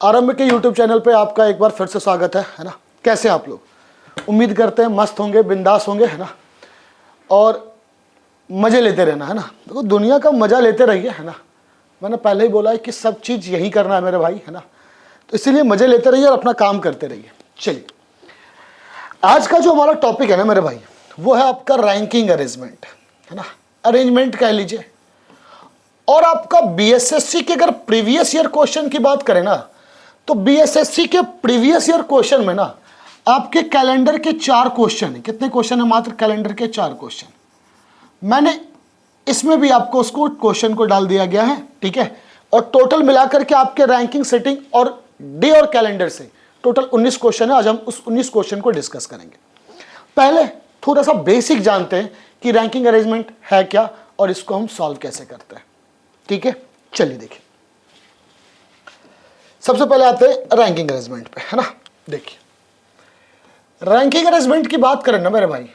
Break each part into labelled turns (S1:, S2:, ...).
S1: आरंभ के YouTube channel पे आपका एक बार फिर से स्वागत है ना। कैसे आप लोग? उम्मीद करते हैं मस्त होंगे, बिंदास होंगे, है ना, और मज़े लेते रहना, है ना। देखो दुनिया का मज़ा लेते रहिए, है ना। मैंने पहले ही बोला है कि सब चीज़ यही करना है मेरे भाई, है ना। तो इसीलिए मज़े लेते रहिए और अपना काम करते रहिए। चलिए, आज का जो हमारा टॉपिक है ना मेरे भाई, वो है आपका रैंकिंग अरेंजमेंट, है ना। अरेंजमेंट कह लीजिए। और आपका बीएसएससी के अगर प्रीवियस ईयर क्वेश्चन की बात करें ना, तो बीएसएससी के प्रीवियस ईयर क्वेश्चन में ना आपके कैलेंडर के 4 क्वेश्चन है। कितने क्वेश्चन है? मात्र कैलेंडर के 4 क्वेश्चन। मैंने इसमें भी आपको उसको क्वेश्चन को डाल दिया गया है, ठीक है। और टोटल मिलाकर के आपके रैंकिंग, सेटिंग और डे और कैलेंडर से टोटल 19 क्वेश्चन है। आज हम उस 19 क्वेश्चन को डिस्कस करेंगे। पहले थोड़ा सा बेसिक जानते हैं कि रैंकिंग अरेंजमेंट है क्या और इसको हम सॉल्व कैसे करते हैं, ठीक है। चलिए देखिए, सबसे पहले आते हैं रैंकिंग अरेंजमेंट पे, है ना। देखिए, रैंकिंग अरेंजमेंट की बात करें ना मेरे भाई,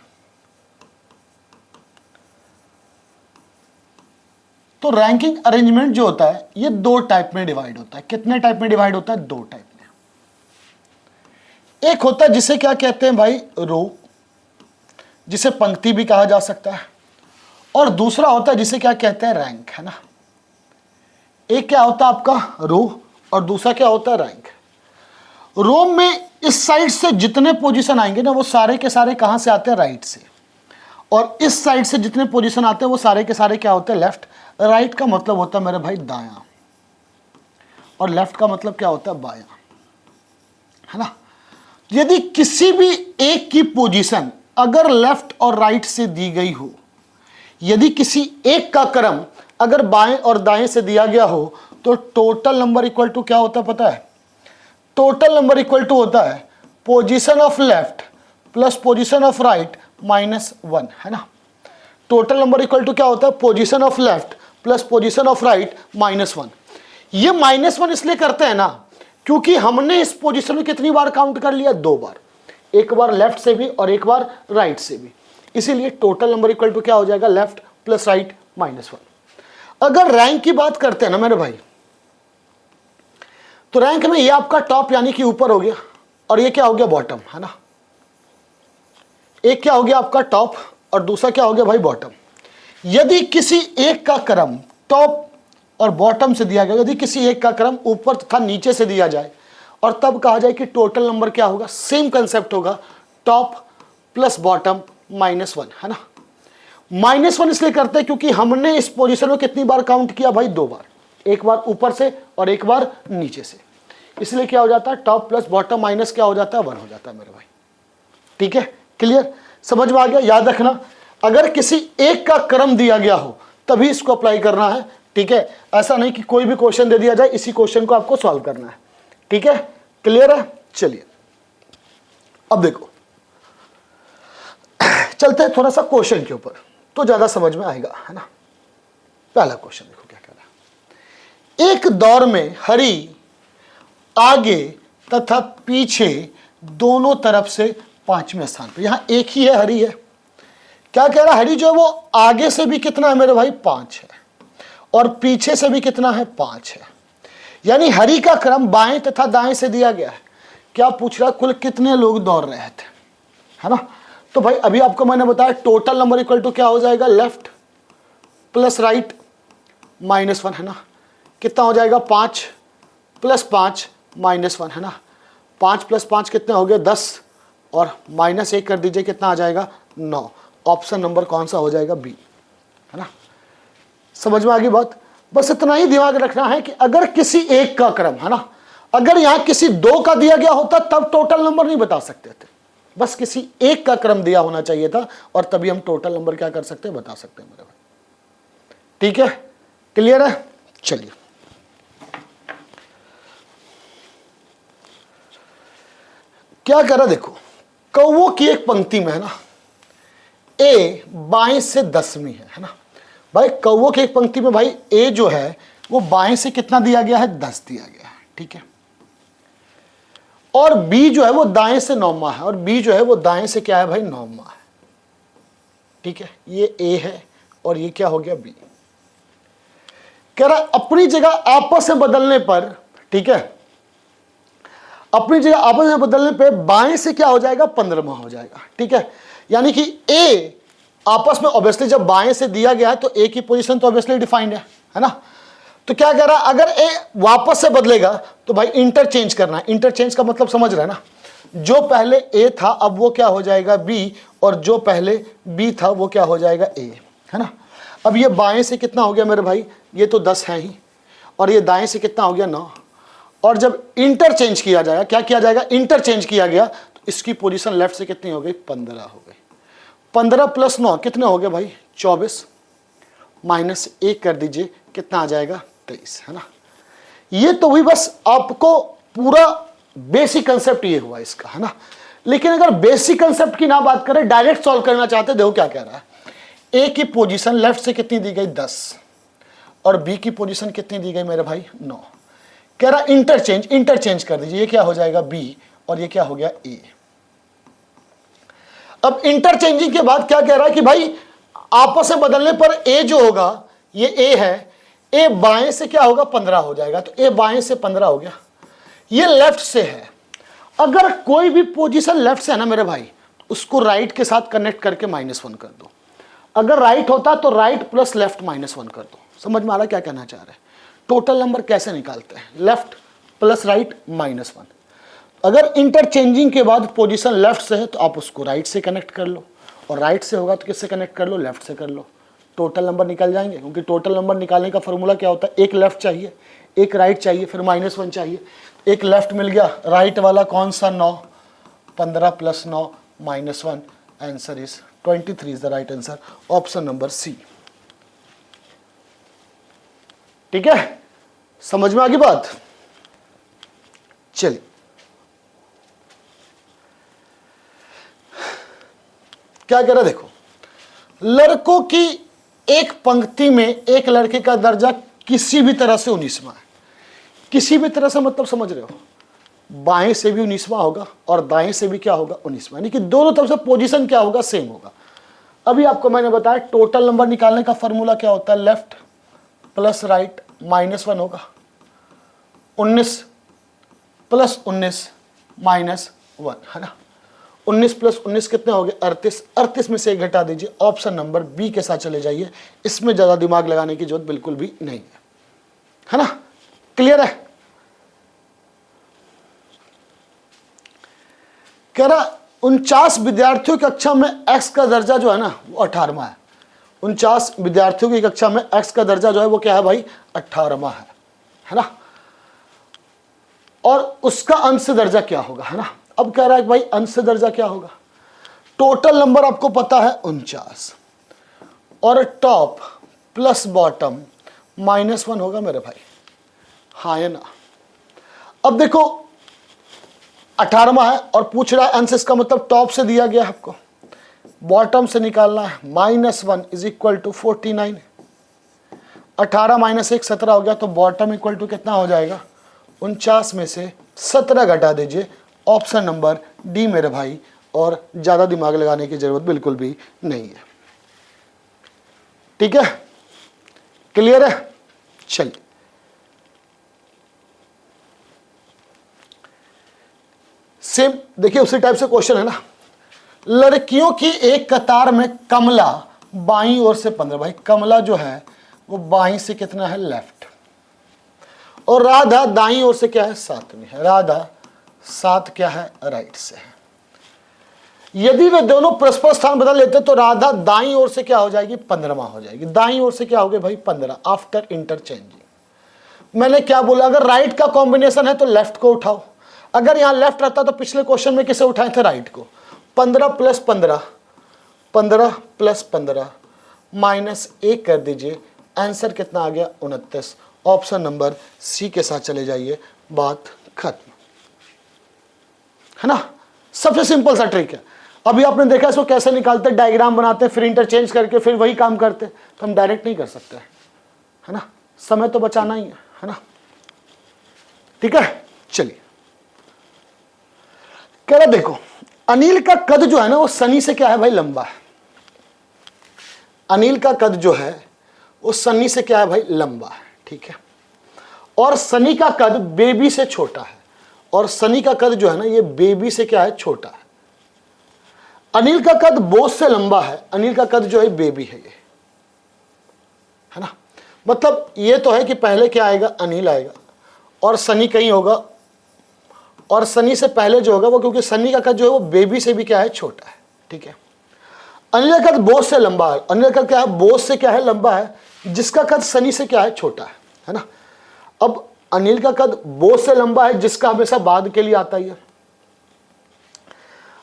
S1: तो रैंकिंग अरेंजमेंट जो होता है ये 2 टाइप में डिवाइड होता है। कितने टाइप में डिवाइड होता है? 2 टाइप में। एक होता है जिसे क्या कहते हैं भाई? रो, जिसे पंक्ति भी कहा जा सकता है। और दूसरा होता है जिसे क्या कहते हैं? रैंक, है ना। एक क्या होता है आपका? रो, और दूसरा क्या होता है? रैंक। रो में इस साइड से जितने पोजीशन आएंगे ना, वो सारे के सारे कहां से आते हैं? राइट से। और इस साइड से जितने पोजीशन आते हैं वो सारे के सारे क्या होते हैं? लेफ्ट। राइट का मतलब होता है मेरे भाई दायां, और लेफ्ट का मतलब क्या होता है? बायां, है ना। यदि किसी भी एक की पोजीशन अगर लेफ्ट और राइट से दी गई हो, यदि किसी एक का क्रम अगर बाएं और दाएं से दिया गया हो, तो टोटल नंबर इक्वल टू क्या होता है पता है? टोटल नंबर इक्वल टू होता है position of left plus position of right -1, है ना। टोटल नंबर इक्वल टू क्या होता है? Position of left plus position of right -1। ये -1 इसलिए करते हैं ना क्योंकि हमने इस पोजीशन में कितनी बार काउंट कर लिया? 2 बार। एक बार लेफ्ट से भी और एक बार राइट से भी। इसीलिए टोटल नंबर इक्वल टू क्या हो जाएगा? Left plus right -1। अगर रैंक की बात करते हैं ना मेरे भाई, तो रैंक में ये आपका टॉप यानी कि ऊपर हो गया, और ये क्या हो गया? बॉटम, है ना। एक क्या हो गया आपका? टॉप, और दूसरा क्या हो गया भाई? बॉटम। यदि किसी एक का क्रम टॉप और बॉटम से दिया गया, यदि किसी एक का क्रम ऊपर तथा नीचे से दिया जाए, और तब कहा जाए कि टोटल नंबर क्या होगा? सेम कंसेप्ट होगा, टॉप प्लस बॉटम -1, है ना। -1 इसलिए करते हैं क्योंकि हमने इस पोजीशन में कितनी बार काउंट किया भाई? 2 बार। एक बार ऊपर से और एक बार नीचे से। इसलिए क्या हो जाता है? टॉप प्लस बॉटम माइनस क्या हो जाता है? 1 हो जाता है मेरे भाई, ठीक है। क्लियर? समझ में आ गया? याद रखना, अगर किसी एक का क्रम दिया गया हो तभी इसको अप्लाई करना है, ठीक है। ऐसा नहीं कि कोई भी क्वेश्चन दे दिया जाए, इसी क्वेश्चन को आपको सॉल्व करना है, ठीक है। क्लियर है? चलिए, अब देखो, चलते हैं थोड़ा सा क्वेश्चन के ऊपर, तो ज्यादा समझ में आएगा, है ना। पहला क्वेश्चन देखो क्या कह रहा है। एक दौर में हरी आगे तथा पीछे दोनों तरफ से 5वें स्थान पे, यहां एक ही है, हरी है। क्या कह रहा है? हरी जो है वो आगे से भी कितना है मेरे भाई? 5 है, और पीछे से भी कितना है? 5 है। यानी हरी का क्रम बाएं तथा दाएं से दिया गया है। क्या पूछ रहा? कुल कितने लोग दौड़ रहे थे, है ना। तो भाई अभी आपको मैंने बताया टोटल नंबर इक्वल टू क्या हो जाएगा? लेफ्ट प्लस राइट -1, है ना। कितना हो जाएगा? 5 प्लस 5 -1, है ना। 5 प्लस 5 कितने हो गए? 10, और -1 कर दीजिए, कितना आ जाएगा? 9। ऑप्शन नंबर कौन सा हो जाएगा? बी, है ना। समझ में आ गई बात? बस इतना ही दिमाग रखना है कि अगर किसी एक का क्रम, है ना, अगर यहां किसी 2 का दिया गया होता तब टोटल नंबर नहीं बता सकते थे। बस किसी एक का क्रम दिया होना चाहिए था, और तभी हम टोटल नंबर क्या कर सकते हैं? बता सकते हैं मेरे भाई, ठीक है। क्लियर है? चलिए, क्या करा? देखो, कौवों की एक पंक्ति में, है ना, ए बाएं से 10वीं है ना। भाई कौवों की एक पंक्ति में भाई ए जो है वो बाएं से कितना दिया गया है? 10 दिया गया है, ठीक है। और बी जो है वो दाएं से 9वां है, और बी जो है वो दाएं से क्या है भाई? 9वां है, ठीक है। ये ए है और ये क्या हो गया? बी। कह रहा अपनी जगह आपस में बदलने पर, ठीक है, अपनी जगह आपस में बदलने पे बाएं से क्या हो जाएगा 15वां हो जाएगा। ठीक है, यानी कि ए आपस में ऑब्वियसली जब बाएं से दिया गया है तो ए की पोजीशन तो ऑब्वियसली डिफाइंड है ना। तो क्या कह रहा है, अगर ए वापस से बदलेगा तो भाई इंटरचेंज करना है। इंटरचेंज का मतलब समझ रहे हैं ना, जो पहले ए था अब वो क्या हो जाएगा बी, और जो पहले बी था वो क्या हो जाएगा ए, है ना। अब ये बाएं से कितना हो गया मेरे भाई, ये तो 10 है ही, और ये दाएं से कितना हो गया 9, और जब इंटरचेंज किया जाएगा, क्या किया जाएगा, इंटरचेंज किया गया, तो इसकी पोजीशन लेफ्ट से कितनी हो गई 15 हो गई। 15 + 9 कितने हो गए भाई 24, माइनस 1 कर दीजिए, कितना आ जाएगा 23, है ना। ये तो हुई बस आपको पूरा बेसिक कंसेप्ट ये हुआ इसका, है ना। लेकिन अगर बेसिक कंसेप्ट की ना बात करें, डायरेक्ट सॉल्व करना चाहते, देखो क्या कह रहा है, ए की पोजीशन लेफ्ट से कितनी दी गई 10, और बी की पोजीशन कितनी दी गई मेरे भाई 9। कह रहा इंटरचेंज कर दीजिए, ये क्या हो जाएगा बी, और ये क्या हो गया ए। अब इंटरचेंजिंग के बाद क्या कह रहा है कि भाई आपस में बदलने पर ए जो होगा, ये ए है, ए बाएं से क्या होगा 15 हो जाएगा, तो ए बाएं से 15 हो गया। ये लेफ्ट से है, अगर कोई भी पोजीशन लेफ्ट से है ना मेरे भाई, उसको राइट के साथ कनेक्ट करके -1 कर दो। अगर राइट होता तो राइट प्लस लेफ्ट -1 कर दो। समझ में आ रहा क्या कहना चाह रहे हैं। टोटल नंबर कैसे निकालते हैं, लेफ्ट प्लस राइट -1। अगर इंटरचेंजिंग के बाद पोजीशन लेफ्ट से है तो आप उसको राइट से कनेक्ट कर लो, और राइट से होगा तो किससे कनेक्ट कर लो, लेफ्ट से कर लो। टोटल नंबर निकल जाएंगे, क्योंकि टोटल नंबर निकालने का फॉर्मूला क्या होता है, एक लेफ्ट चाहिए, एक राइट चाहिए, फिर -1 चाहिए। एक लेफ्ट मिल गया, राइट वाला कौन सा 9, 15 + 9 -1, answer is 23 is the right answer, option number C. ठीक है, समझ में आ गई बात। चलिए क्या कह रहा है, देखो, लड़कों की एक पंक्ति में एक लड़के का दर्जा किसी भी तरह से 19वां है। किसी भी तरह से मतलब समझ रहे हो, बाएं से भी 19वां होगा और दाएं से भी क्या होगा 19वां, यानी कि दोनों तरफ से पोजीशन क्या होगा, सेम होगा। अभी आपको मैंने बताया टोटल नंबर निकालने का फॉर्मूला क्या होता है, लेफ्ट प्लस राइट -1 होगा, 19 + 19 -1, है ना। 19 + 19 कितने हो गए 38, 38 में से 1 घटा दीजिए, ऑप्शन नंबर बी के साथ चले जाइए। इसमें ज्यादा दिमाग लगाने की जरूरत बिल्कुल भी नहीं है ना। क्लियर है। कह रहा 49 विद्यार्थियों की कक्षा में x का दर्जा जो है ना वो 18वां है। 49 विद्यार्थियों की कक्षा में x का दर्जा जो है वो क्या है भाई 18वां है ना। और उसका अंश दर्जा क्या होगा, है ना। अब कह रहा है कि भाई अंश दर्जा क्या होगा, टोटल नंबर आपको पता है 49, और टॉप प्लस बॉटम -1 होगा मेरे भाई, हाँ है ना। अब देखो 18वां है और पूछ रहा है अंश, इसका मतलब टॉप से दिया गया है आपको, बॉटम से निकालना है। -1 = 49, 18 - 1 17 हो गया, तो बॉटम इक्वल टू कितना हो जाएगा 49 में से 17 घटा दीजिए, ऑप्शन नंबर डी मेरे भाई। और ज्यादा दिमाग लगाने की जरूरत बिल्कुल भी नहीं है। ठीक है, क्लियर है। चलिए सेम देखिए, उसी टाइप से क्वेश्चन है ना। लड़कियों की एक कतार में कमला बाईं ओर से 15, भाई कमला जो है वो बाईं से कितना है लेफ्ट, और राधा दाईं ओर से क्या है 7 में है, राधा 7 क्या है राइट से है। यदि वे दोनों परस्पर स्थान बदल लेते तो राधा दाईं ओर से क्या हो जाएगी 15वां हो जाएगी। दाईं ओर से क्या हो गया भाई 15 आफ्टर इंटरचेंजिंग। मैंने क्या बोला, अगर राइट का कॉम्बिनेशन है तो लेफ्ट को उठाओ, अगर यहां लेफ्ट रहता तो पिछले क्वेश्चन में किसे उठाए थे राइट को। 15 + 15 15 + 15 -1 कर दीजिए, आंसर कितना आ गया 29, ऑप्शन नंबर सी के साथ चले जाइए, बात खत्म, है ना। सबसे सिंपल सा ट्रिक है। अभी आपने देखा इसको कैसे निकालते, डायग्राम बनाते फिर इंटरचेंज करके फिर वही काम करते, तो हम डायरेक्ट नहीं कर सकते, है ना, समय तो बचाना ही है ना। ठीक है, चलिए कह रहा देखो, अनिल का कद जो है ना वो सनी से क्या है भाई लंबा है। अनिल का कद जो है वो सनी से क्या है भाई लंबा है, ठीक है। और सनी का कद बेबी से छोटा है, और सनी का कद जो है ना ये बेबी से क्या है, छोटा है। अनिल का कद बोस से लंबा है, अनिल का कद जो है बेबी है, ये है ना। मतलब ये तो है कि पहले क्या आएगा, अनिल आएगा और सनी कहीं होगा, और सनी से पहले जो होगा वो, क्योंकि सनी का कद जो है वो बेबी से भी क्या है, छोटा है, ठीक है। अनिल का कद बोस से लंबा है, अनिल का कद क्या है, बोस से क्या है, लंबा है, जिसका कद सनी से क्या है, छोटा है ना। अब अनिल का कद बोस से लंबा है, जिसका हमेशा बाद के लिए आता ही है।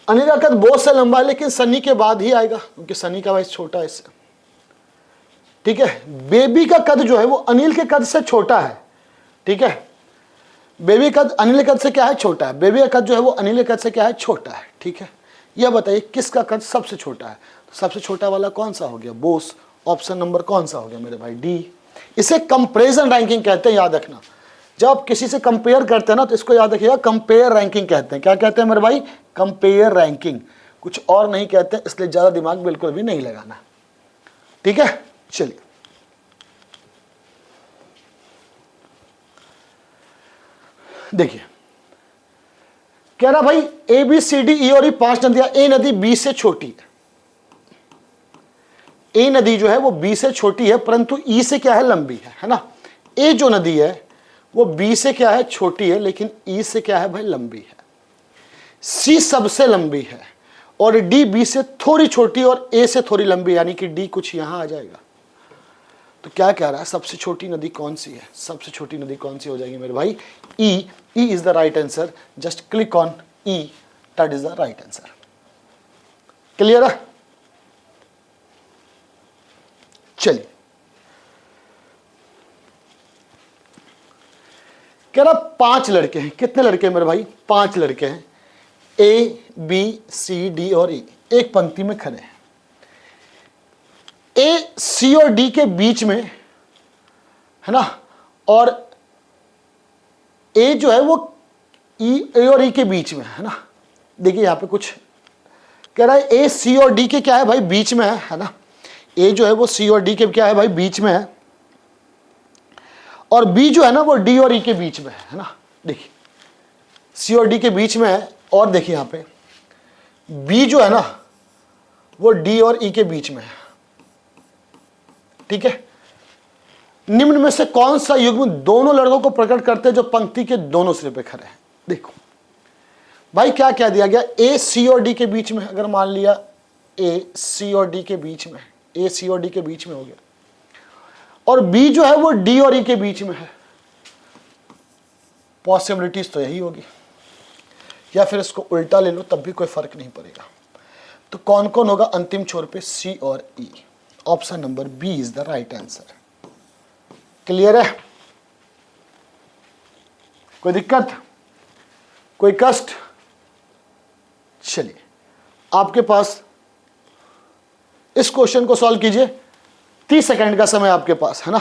S1: अनिल का कद बोस से लंबा है लेकिन सनी के बाद ही आएगा, क्योंकि सनी का वयस छोटा है इससे, ठीक है। बेबी का कद जो है वो अनिल के कद से छोटा है, ठीक है। बेबी कद अनिल के कद से क्या है, छोटा है। बेबी का कद जो है वो अनिल के कद से क्या है, छोटा है, ठीक है। यह बताइए किसका कद सबसे छोटा है, तो सबसे छोटा वाला कौन सा हो गया, बोस। ऑप्शन नंबर कौन सा हो गया मेरे भाई, डी। इसे कंपैरिजन रैंकिंग कहते हैं, याद रखना। जब आप किसी से कंपेयर करते हैं ना, तो इसको याद रखिएगा, कंपेयर रैंकिंग कहते हैं। क्या कहते हैं मेरे भाई, कंपेयर रैंकिंग, कुछ और नहीं कहते हैं, इसलिए ज्यादा दिमाग बिल्कुल भी नहीं लगाना, ठीक है। चलिए देखिए, कह रहा भाई A B C D E और ई 5 नदियां, ए नदी बी से छोटी है। ए नदी जो है वो बी से छोटी है, परंतु ई से क्या है, लंबी है ना। ए जो नदी है वो बी से क्या है, छोटी है, लेकिन ई से क्या है भाई, लंबी है। सी सबसे लंबी है और डी बी से थोड़ी छोटी और ए से थोड़ी लंबी, यानी कि डी कुछ यहां आ जाएगा। तो क्या कह रहा है, सबसे छोटी नदी कौन सी है, सबसे छोटी नदी कौन सी हो जाएगी मेरे भाई, E. E is the right answer, just click on E, that is the right answer. Clear है। चलिए, कह रहा 5 लड़के हैं। कितने लड़के हैं मेरे भाई, 5 लड़के हैं। ए बी सी डी और ई एक पंक्ति में खड़े हैं। ए सी और डी के बीच में है ना, और ए जो है वो ए और ई के बीच में है ना। देखिए यहां पे कुछ कह रहा है, ए सी और डी के क्या है भाई, बीच में है ना। ए जो है वो सी और डी के क्या है भाई, बीच में है, और बी जो है ना वो डी और ई के बीच में है ना। देखिए सी और डी के बीच में है, और देखिए यहां पे बी जो है ना वो डी और ई के बीच में है, ठीक है। निम्न में से कौन सा युग्म दोनों लड़कों को प्रकट करते हैं जो पंक्ति के दोनों सिरे पे खड़े हैं। देखो भाई क्या क्या दिया गया, ए सी और डी के बीच में, अगर मान लिया ए सी और डी के बीच में, ए सी और डी के बीच में हो गया, और बी जो है वो डी और ई के बीच में है। पॉसिबिलिटीज तो यही होगी, या फिर इसको उल्टा ले लो तब भी कोई फर्क नहीं पड़ेगा। तो कौन कौन होगा अंतिम छोर पे, सी और E. Option number B is the right answer. Clear है, कोई दिक्कत, कोई कष्ट। चलिए आपके पास इस क्वेश्चन को सॉल्व कीजिए, 30 सेकंड का समय आपके पास है ना।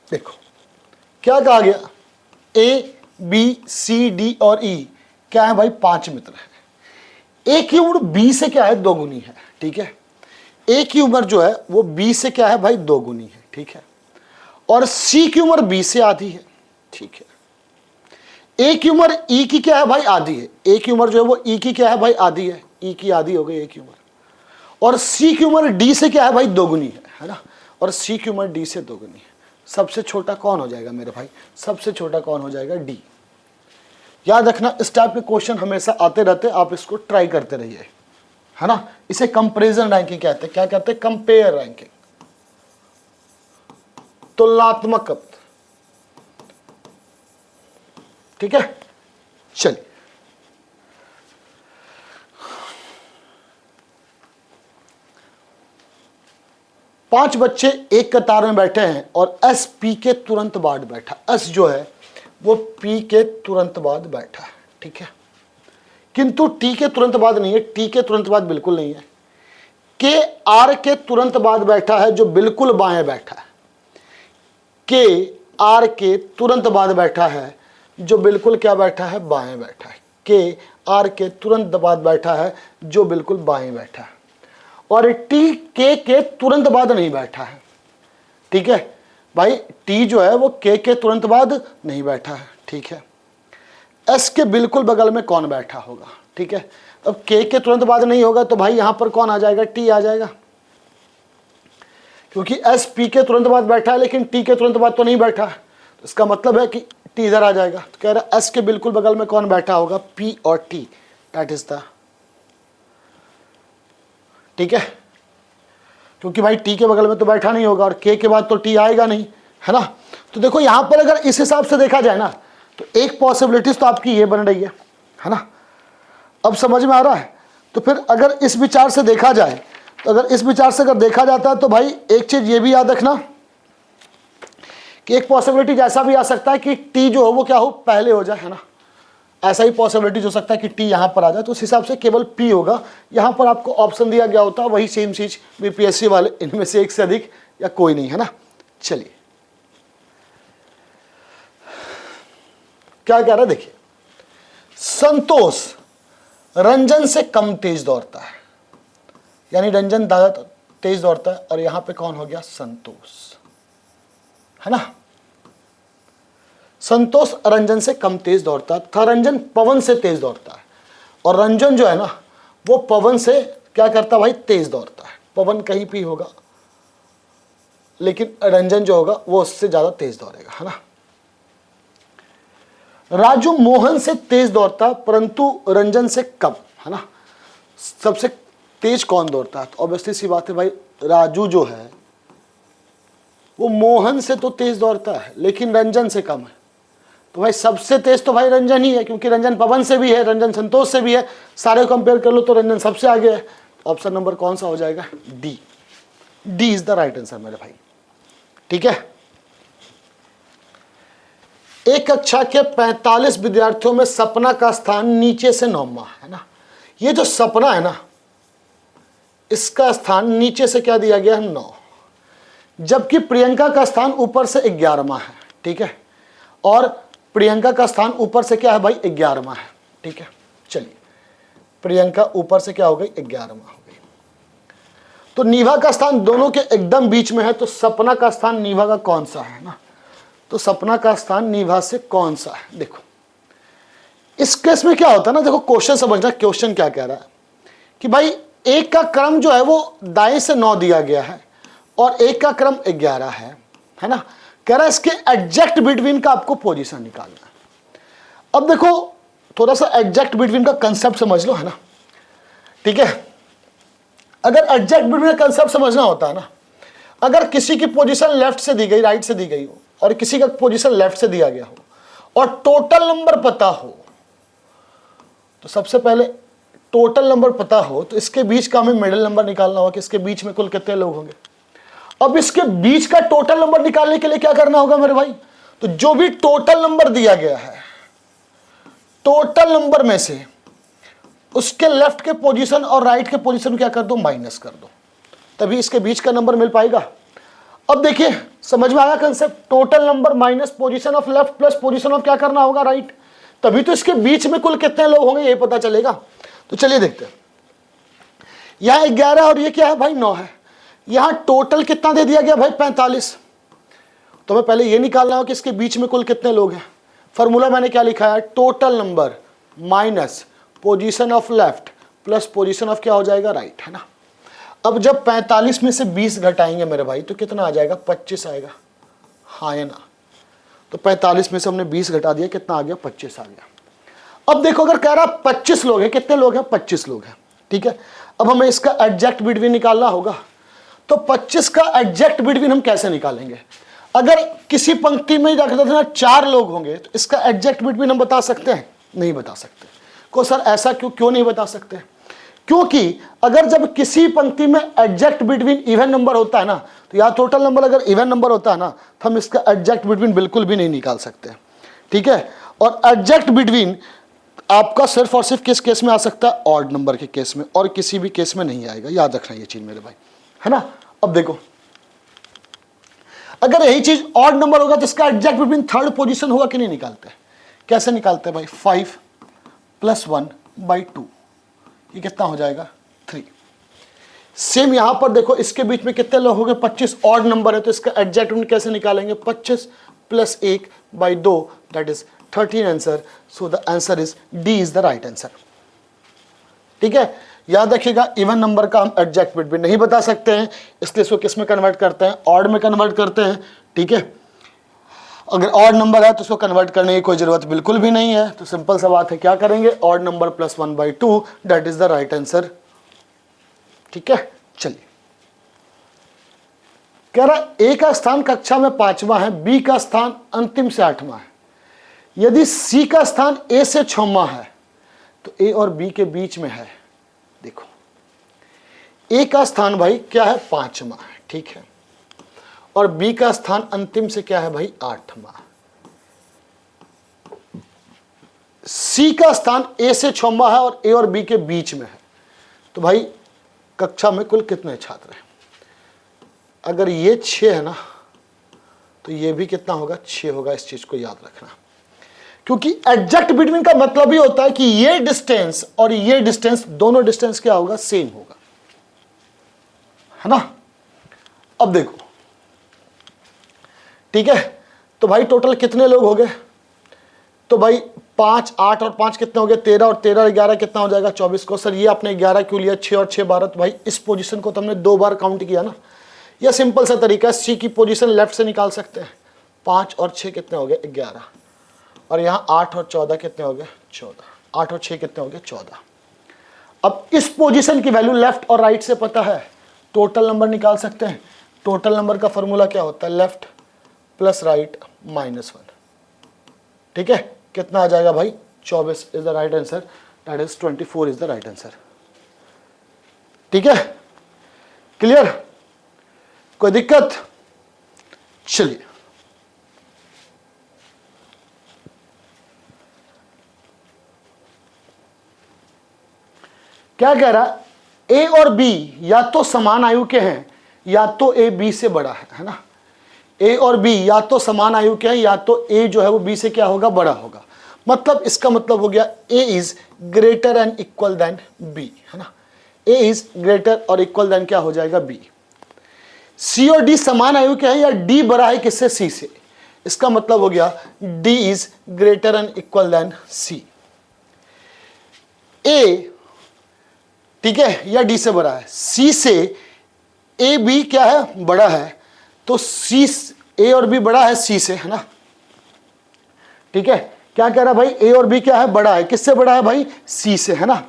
S1: देखो क्या कहा गया, ए बी सी डी और ई क्या है भाई, 5 मित्र है। ए की उम्र बी से क्या है, 2 गुनी है, ठीक है। ए की उम्र जो है वो बी से क्या है भाई, 2 गुनी है, ठीक है। और सी की उम्र बी से आधी है, ठीक है। ए की उम्र ई की क्या है भाई, आधी है। ए की उम्र जो है वो ई की क्या है भाई, आधी है, ई की आधी हो गई ए की उम्र। और सी की उम्र डी से क्या है भाई, 2 गुनी है ना। और सी की उम्र डी से 2 गुनी है। सबसे छोटा कौन हो जाएगा मेरे भाई, सबसे छोटा कौन हो जाएगा, डी। याद रखना इस टाइप के क्वेश्चन हमेशा आते रहते, आप इसको ट्राई करते रहिए, है ना। इसे कंपैरिजन रैंकिंग कहते हैं। क्या कहते हैं, कंपेयर रैंकिंग, तुलनात्मक, ठीक है। चलिए पांच बच्चे एक कतार में बैठे हैं और एस पी के तुरंत बाद बैठा। एस जो है वो पी के तुरंत बाद बैठा है, ठीक है। किंतु टी के तुरंत बाद नहीं है, टी के तुरंत बाद बिल्कुल नहीं है। के आर के तुरंत बाद बैठा है जो बिल्कुल बाएं बैठा है। के आर के तुरंत बाद बैठा है जो बिल्कुल क्या बैठा है, बाएं बैठा है। के आर के तुरंत बाद बैठा है जो बिल्कुल बाएं बैठा है। और टी के तुरंत बाद नहीं बैठा है, ठीक है भाई। टी जो है वो के तुरंत बाद नहीं बैठा है, ठीक है। एस के बिल्कुल बगल में कौन बैठा होगा, ठीक है। अब के तुरंत बाद नहीं होगा तो भाई यहां पर कौन आ जाएगा, टी आ जाएगा, क्योंकि एस पी के तुरंत बाद बैठा है लेकिन टी के तुरंत बाद तो नहीं बैठा है, तो इसका मतलब है कि टी इधर आ जाएगा। तो कह रहा है एस के बिल्कुल बगल में कौन बैठा होगा, पी और टी, दैट इज द, ठीक है, क्योंकि भाई टी के बगल में तो बैठा नहीं होगा और के बाद तो टी आएगा नहीं, है ना। तो देखो यहां पर अगर इस हिसाब से देखा जाए ना तो एक पॉसिबिलिटीज तो आपकी ये बन रही है ना। अब समझ में आ रहा है। तो फिर अगर इस विचार से देखा जाए, तो अगर इस विचार से अगर देखा जाता है तो भाई एक चीज ये भी याद रखना कि एक पॉसिबिलिटी ऐसा भी आ सकता है कि टी जो हो वो क्या हो, पहले हो जाए, है ना। ऐसा ही पॉसिबिलिटी हो सकता है कि टी यहां पर आ जाए, तो उस हिसाब से केवल पी होगा। यहां पर आपको ऑप्शन दिया गया होता, वही सेम चीज बीपीएससी वाले, इनमें से एक से अधिक या कोई नहीं, है ना। चलिए क्या कह रहा है, देखिए, संतोष रंजन से कम तेज दौड़ता है, यानी रंजन ज्यादा तेज दौड़ता है और यहां पे कौन हो गया, संतोष, है ना। संतोष रंजन से कम तेज दौड़ता है था, रंजन पवन से तेज दौड़ता है, और रंजन जो है ना वो पवन से क्या करता है भाई, तेज दौड़ता है। पवन कहीं भी होगा लेकिन रंजन जो होगा वो उससे ज्यादा तेज दौड़ेगा, है ना। राजू मोहन से तेज दौड़ता परंतु रंजन से कम, है ना। सबसे तेज कौन दौड़ता है, तो ऑब्वियसली सी बात है भाई, राजू जो है वो मोहन से तो तेज दौड़ता है लेकिन रंजन से कम है, तो भाई सबसे तेज तो भाई रंजन ही है, क्योंकि रंजन पवन से भी है, रंजन संतोष से भी है, सारे कंपेयर कर लो तो रंजन सबसे आगे है। ऑप्शन नंबर कौन सा हो जाएगा, D, D is the right answer मेरे भाई, ठीक है। एक कक्षा के 45 विद्यार्थियों में सपना का स्थान नीचे से 9वां है ना। ये जो सपना है ना, इसका स्थान नीचे से क्या दिया गया है, 9, जबकि प्रियंका का स्थान ऊपर से 11वां है, ठीक है। और प्रियंका का स्थान ऊपर से क्या है भाई, 11वां है, ठीक है। चलिए, प्रियंका ऊपर से क्या हो गई, 11वां हो गई। तो नीवा का स्थान दोनों के एकदम बीच में है, तो सपना का स्थान नीवा का कौन सा है ना, तो सपना का स्थान नीवा से कौन सा है। देखो इस केस में क्या होता है ना, देखो क्वेश्चन समझना, क्वेश्चन क्या कह रहा है कि भाई एक का क्रम जो है वो दाएं से 9 दिया गया है और एक का क्रम 11 है ना। कह रहा है इसके एग्जैक्ट बिटवीन का आपको पोजीशन निकालना है। अब देखो थोड़ा सा एग्जैक्ट बिटवीन का कंसेप्ट समझ लो, है ना, ठीक है। अगर एग्जैक्ट बिटवीन का कंसेप्ट समझना होता है ना, अगर किसी की पोजीशन लेफ्ट से दी गई, राइट से दी गई हो, और किसी का पोजीशन लेफ्ट से दिया गया हो और टोटल नंबर पता हो, तो सबसे पहले टोटल नंबर पता हो तो इसके बीच का हमें मिडिल नंबर निकालना होगा कि इसके बीच में कुल कितने लोग होंगे। अब इसके बीच का टोटल नंबर निकालने के लिए क्या करना होगा मेरे भाई, तो जो भी टोटल नंबर दिया गया है, टोटल नंबर में से उसके लेफ्ट के पोजीशन और राइट के पोजीशन क्या कर दो, माइनस कर दो, तभी इसके बीच का नंबर मिल पाएगा। अब देखिए समझ में आया concept, total number minus position of left plus position of क्या करना होगा, राइट, तभी तो इसके बीच में कुल कितने लोग होंगे ये पता चलेगा। तो चलिए देखते हैं, यहां 11 और ये क्या है भाई, 9 है। यहां टोटल कितना दे दिया गया भाई, 45, तो हमें पहले ये निकालना होगा कि इसके बीच में कुल कितने लोग हैं। फॉर्मूला मैंने क्या लिखा है, total number minus position of left plus position of क्या हो जाएगा, राइट, है ना। अब जब 45 में से 20 घटाएंगे मेरे भाई तो कितना आ जाएगा, 25 आएगा, हाँ है ना। तो 45 में से हमने 20 घटा दिया, कितना आ गया, 25 आ गया। अब देखो अगर कह रहा 25 लोग हैं, कितने लोग हैं, 25 लोग हैं, ठीक है। अब हमें इसका एग्जैक्ट बिटवीन निकालना होगा, तो 25 का एग्जैक्ट बिटवीन हम कैसे निकालेंगे। अगर किसी पंक्ति में रख देना 4 लोग होंगे तो इसका एग्जैक्ट बिटवीन हम बता सकते हैं, नहीं बता सकते। को सर ऐसा क्यों नहीं बता सकते, क्योंकि अगर जब किसी पंक्ति में एग्जैक्ट बिटवीन इवन नंबर होता है ना, तो या टोटल नंबर अगर इवन नंबर होता है ना, तो हम इसका एग्जैक्ट बिटवीन बिल्कुल भी नहीं निकाल सकते, ठीक है। और एग्जैक्ट बिटवीन आपका सिर्फ और सिर्फ किस केस में आ सकता है, ऑड नंबर के केस में, और किसी भी केस में नहीं आएगा, याद रखना ये चीज मेरे भाई, है ना। अब देखो अगर यही चीज ऑड नंबर होगा तो इसका एग्जैक्ट बिटवीन थर्ड पोजीशन होगा कि नहीं निकालते, कैसे निकालते हैं भाई, 5 + 1/2, ये कितना हो जाएगा, 3। सेम यहां पर देखो इसके बीच में कितने लोग हो गए, 25, ऑड नंबर है तो इसका एग्जैक्ट बिटवीन कैसे निकालेंगे, 25 + 1/2 that is 13 answer, so the answer is D is the right answer. ठीक है, याद रखिएगा इवन नंबर का हम एग्जैक्ट बिट भी नहीं बता सकते हैं, इसलिए इसको किस में कन्वर्ट करते हैं, ऑड में कन्वर्ट करते हैं। ठीक है, अगर ऑड नंबर है तो उसको कन्वर्ट करने की कोई जरूरत बिल्कुल भी नहीं है, तो सिंपल सा बात है, क्या करेंगे, odd number plus 1/2 that is the right answer. ठीक है, चलिए कह रहा ए का स्थान कक्षा में 5वां है, बी का स्थान अंतिम से 8वां है, यदि सी का स्थान ए से 6वां है तो ए और बी के बीच में है। देखो ए का स्थान भाई क्या है, 5वां है, ठीक है, और बी का स्थान अंतिम से क्या है भाई, 8वां। सी का स्थान ए से 6वां है और ए और बी के बीच में है, तो भाई कक्षा में कुल कितने छात्र हैं? अगर ये 6 है ना तो ये भी कितना होगा, 6 होगा। इस चीज को याद रखना, क्योंकि एग्जैक्ट बिटवीन का मतलब ही होता है कि ये डिस्टेंस और ये डिस्टेंस, दोनों डिस्टेंस क्या होगा, सेम होगा, है ना। अब देखो, ठीक है, तो भाई टोटल कितने लोग हो गए, तो भाई 5, 8 और 5 कितने हो गए, 13, और 13 और 11 कितना हो जाएगा, 24 को। सर ये आपने 11 क्यों लिया, 6 और 6 12, तो भाई इस पोजीशन को तो हमने 2 बार काउंट किया ना। यह सिंपल सा तरीका है, सी की पोजीशन लेफ्ट से निकाल सकते हैं। 5 और 6 कितने हो गए, 11, और यहाँ 8 और 14 कितने हो गए, 14, 8 और 6 कितने हो गए, 14। अब इस पोजीशन की वैल्यू लेफ्ट और राइट से पता है, टोटल नंबर निकाल सकते हैं। टोटल नंबर का फॉर्मूला क्या होता है, लेफ्ट प्लस राइट -1। ठीक है, कितना आ जाएगा भाई, 24 is the right answer, that is 24 is the right answer. ठीक है, क्लियर, कोई दिक्कत? चलिए क्या कह रहा है, ए और बी या तो समान आयु के हैं या तो ए बी से बड़ा है ना। ए और बी या तो समान आयु के हैं या तो ए जो है वो बी से क्या होगा, बड़ा होगा। मतलब इसका मतलब हो गया A is greater and equal than B, है ना। ए इज ग्रेटर और इक्वल देन क्या हो जाएगा, बी। सी और डी समान आयु के हैं या डी बड़ा है किससे, सी से। इसका मतलब हो गया D is greater and equal than C. ए ठीक है या डी से बड़ा है, सी से ए बी क्या है, बड़ा है, तो सी ए और बी बड़ा है सी से, है ना। ठीक है, क्या कह रहा है भाई, ए और बी क्या है, बड़ा है, किससे बड़ा है भाई, सी से, है ना।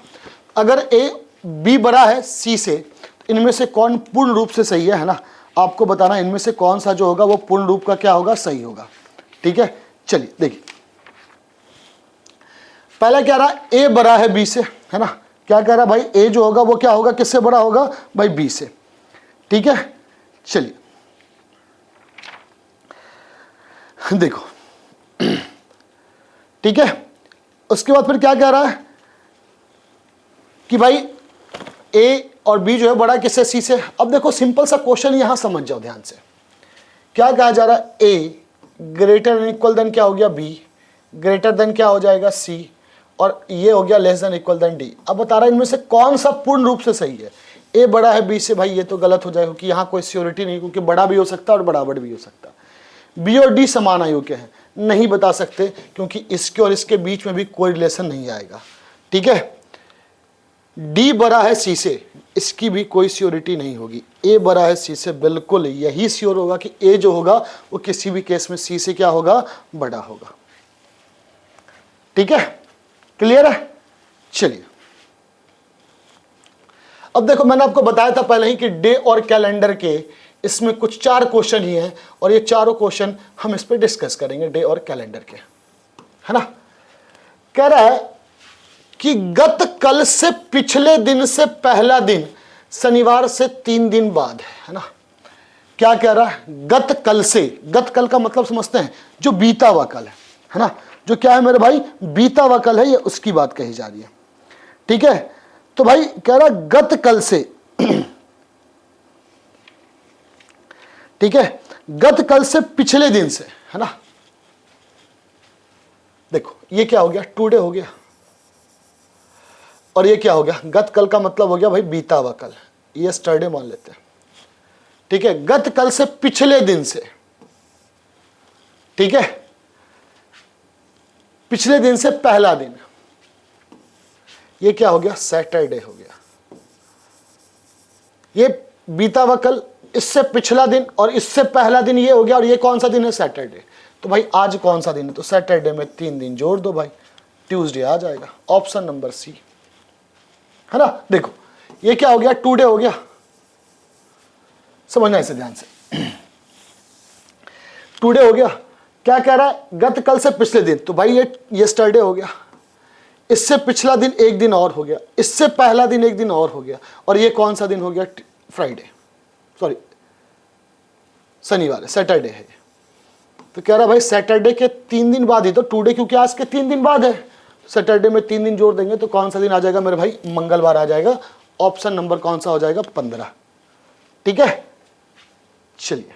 S1: अगर ए बी बड़ा है सी से, तो इनमें से कौन पूर्ण रूप से सही है ना, आपको बताना इनमें से कौन सा जो होगा वो पूर्ण रूप का क्या होगा, सही होगा। ठीक है, चलिए देखिए, पहला कह रहा है ए बड़ा है बी से, है ना। क्या कह रहा है भाई, ए जो होगा वो क्या होगा, किससे बड़ा होगा भाई, बी से। ठीक है, चलिए देखो, ठीक है, उसके बाद फिर क्या कह रहा है कि भाई ए और बी जो है बड़ा किससे, सी से। अब देखो सिंपल सा क्वेश्चन यहां समझ जाओ ध्यान से, क्या कहा जा रहा है, ए ग्रेटर एंड इक्वल देन क्या हो गया, बी, ग्रेटर देन क्या हो जाएगा, सी, और ये हो गया less than equal than D. अब बता रहा है इनमें से कौन सा पूर्ण रूप से सही है। ए बड़ा है बी से, भाई ये तो गलत हो जाएगा क्योंकि यहाँ कोई श्योरिटी नहीं, क्योंकि बड़ा भी हो सकता है और बराबर भी हो सकता है। बी और डी समान आयु के हैं, नहीं बता सकते क्योंकि इसके और इसके बीच में भी कोई रिलेशन नहीं आएगा। ठीक है, डी बड़ा है सी से, इसकी भी कोई श्योरिटी नहीं होगी। ए बड़ा है सी से, बिल्कुल यही श्योर होगा कि ए जो होगा वो किसी भी केस में सी से क्या होगा, बड़ा होगा। ठीक है, क्लियर है। चलिए अब देखो, मैंने आपको बताया था पहले ही कि डे और कैलेंडर के इसमें कुछ 4 क्वेश्चन ही हैं और ये चारों क्वेश्चन हम इस पे डिस्कस करेंगे, डे और कैलेंडर के, है ना। कह रहा है कि गत कल से पिछले दिन से पहला दिन शनिवार से 3 दिन बाद है ना। क्या कह रहा है, गत कल से, गत कल का मतलब समझते हैं, जो बीता हुआ कल है ना, जो क्या है मेरे भाई, बीता हुआ कल है, ये उसकी बात कही जा रही है। ठीक है, तो भाई कह रहा गत कल से ठीक है, गत कल से पिछले दिन से, है ना। देखो ये क्या हो गया, टुडे हो गया, और ये क्या हो गया, गत कल का मतलब हो गया भाई बीता हुआ कल, ये स्टरडे मान लेते हैं। ठीक है, गत कल से पिछले दिन से, ठीक है, पिछले दिन से पहला दिन, ये क्या हो गया, सैटरडे हो गया। ये बीता हुआ कल, इससे पिछला दिन और इससे पहला दिन ये हो गया, और ये कौन सा दिन है, सैटरडे। तो भाई आज कौन सा दिन है, तो सैटरडे में 3 दिन जोड़ दो भाई, ट्यूसडे आ जाएगा। ऑप्शन नंबर सी, है ना। देखो ये क्या हो गया, टुडे हो गया, समझना इसे ध्यान से। टुडे हो गया, क्या कह रहा है, गत कल से पिछले दिन, तो भाई ये यस्टरडे हो गया। इससे पिछला दिन एक दिन और हो गया, इससे पहला दिन एक दिन और हो गया, और ये कौन सा दिन हो गया, फ्राइडे, सॉरी शनिवार, सैटरडे है। तो कह रहा भाई सैटरडे के 3 दिन बाद ही, तो टुडे क्योंकि आज के 3 दिन बाद है, सैटरडे में 3 दिन जोड़ देंगे तो कौन सा दिन आ जाएगा मेरे भाई, मंगलवार आ जाएगा। ऑप्शन नंबर कौन सा हो जाएगा, 15। ठीक है, चलिए।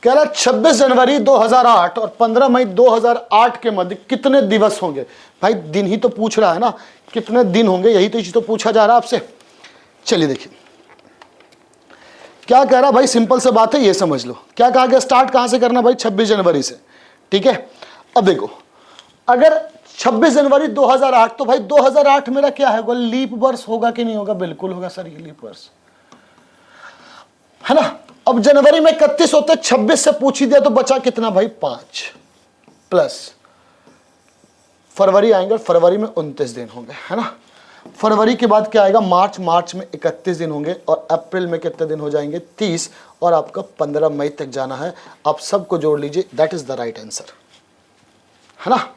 S1: कह रहा 26 जनवरी 2008 और 15 मई 2008 के मध्य कितने दिवस होंगे। भाई दिन ही तो पूछ रहा है ना, कितने दिन होंगे, यही तो चीज तो पूछा जा रहा है आपसे। चलिए देखिए क्या कह रहा, भाई सिंपल से बात है, ये समझ लो। क्या कहा गया, स्टार्ट कहां से करना भाई, 26 जनवरी से। ठीक है, अब देखो अगर 26 जनवरी 2008, तो भाई 2008 मेरा क्या है, लीप वर्ष होगा कि नहीं होगा, बिल्कुल होगा सर, ये लीप वर्ष है ना। अब जनवरी में 31 होते, 26 से पूछ ही दिया तो बचा कितना भाई, 5 प्लस फरवरी आएंगे, फरवरी में 29 दिन होंगे, है ना। फरवरी के बाद क्या आएगा, मार्च, मार्च में 31 दिन होंगे, और अप्रैल में कितने दिन हो जाएंगे, 30, और आपका 15 मई तक जाना है। आप सबको जोड़ लीजिए, that is the right answer, है ना।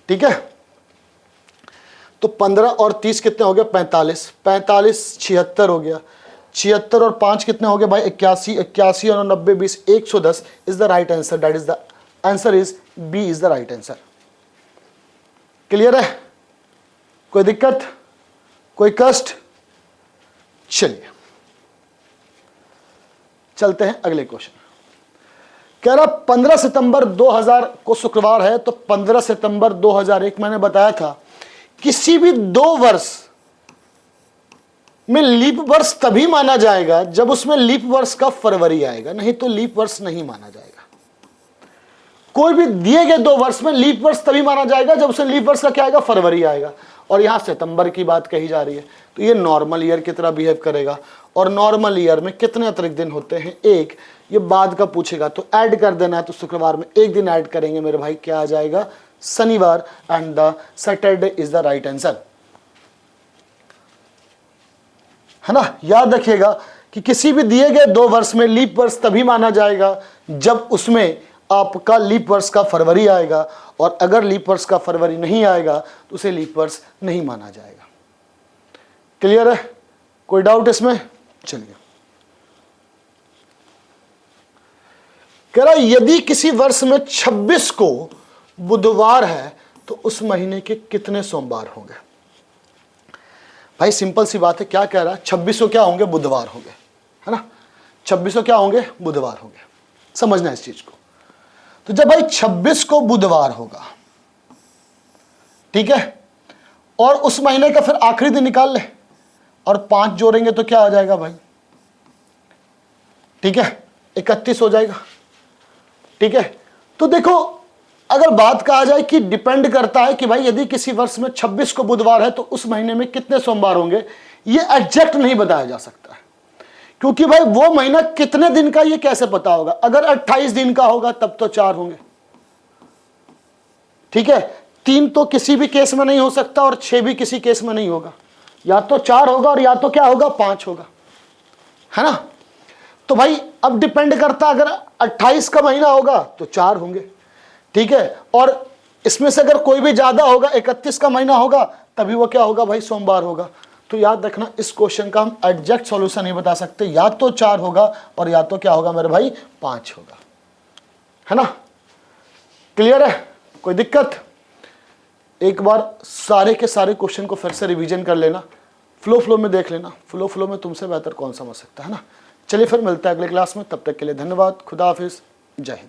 S1: ठीक है, तो 15 और 30 कितने हो गए, 45, 45 76 हो गया, 76 और 5 कितने हो गए भाई, 81, 81 और 90 20 110 is the right answer, that is the answer is B is the right answer. Clear है, कोई दिक्कत, कोई कष्ट। चलिए चलते हैं अगले क्वेश्चन। कह रहा 15 सितंबर 2000 को शुक्रवार है, तो 15 सितंबर 2001 मैंने बताया था किसी भी 2 वर्ष में लीप वर्ष तभी माना जाएगा जब उसमें लीप वर्ष का फरवरी आएगा, नहीं तो लीप वर्ष नहीं माना जाएगा। कोई भी दिए गए 2 वर्ष में लीप वर्ष तभी माना जाएगा जब उसमें लीप वर्ष का क्या आएगा, फरवरी आएगा। और यहां सितंबर की बात कही जा रही है, तो ये नॉर्मल ईयर की तरह बिहेव करेगा। और नॉर्मल ईयर में कितने अतिरिक्त दिन होते हैं, 1। ये बाद का पूछेगा तो ऐड कर देना है, तो शुक्रवार में 1 दिन ऐड करेंगे मेरे भाई, क्या आ जाएगा, शनिवार, and the Saturday is the right answer, है ना। याद रखिएगा कि किसी भी दिए गए 2 वर्ष में लीप वर्ष तभी माना जाएगा जब उसमें आपका लीप वर्ष का फरवरी आएगा, और अगर लीप वर्ष का फरवरी नहीं आएगा तो उसे लीप वर्ष नहीं माना जाएगा। क्लियर है, कोई डाउट इसमें। चलिए, कह रहा यदि किसी वर्ष में 26 को बुधवार है तो उस महीने के कितने सोमवार होंगे। भाई सिंपल सी बात है, क्या कह रहा है, 26 क्या होंगे, बुधवार होंगे, है ना। 26 क्या होंगे, बुधवार होंगे, समझना इस चीज को। तो जब भाई 26 को बुधवार होगा, ठीक है, और उस महीने का फिर आखिरी दिन निकाल ले और 5 जोड़ेंगे तो क्या हो जाएगा भाई, ठीक है, 31 हो जाएगा। ठीक है, तो देखो अगर बात कहा जाए कि डिपेंड करता है कि भाई यदि किसी वर्ष में 26 को बुधवार है तो उस महीने में कितने सोमवार होंगे, ये एग्जैक्ट नहीं बताया जा सकता है, क्योंकि भाई वो महीना कितने दिन का ये कैसे पता होगा। अगर 28 दिन का होगा तब तो 4 होंगे, ठीक है, 3 तो किसी भी केस में नहीं हो सकता और 6 भी किसी केस में नहीं होगा, या तो 4 होगा और या तो क्या होगा, 5 होगा, है ना। तो भाई अब डिपेंड करता, अगर 28 का महीना होगा तो 4 होंगे, ठीक है, और इसमें से अगर कोई भी ज्यादा होगा, 31 का महीना होगा, तभी वो क्या होगा भाई, सोमवार होगा। तो याद रखना, इस क्वेश्चन का हम एग्जैक्ट सॉल्यूशन नहीं बता सकते, या तो 4 होगा और या तो क्या होगा मेरे भाई, 5 होगा, है ना। क्लियर है, कोई दिक्कत। एक बार सारे के सारे क्वेश्चन को फिर से रिवीजन कर लेना, फ्लो में देख लेना, फ्लो में तुमसे बेहतर कौन समझ सकता है ना। चलिए फिर मिलते हैं अगले क्लास में, तब तक के लिए धन्यवाद, खुदा हाफिज, जय हिंद।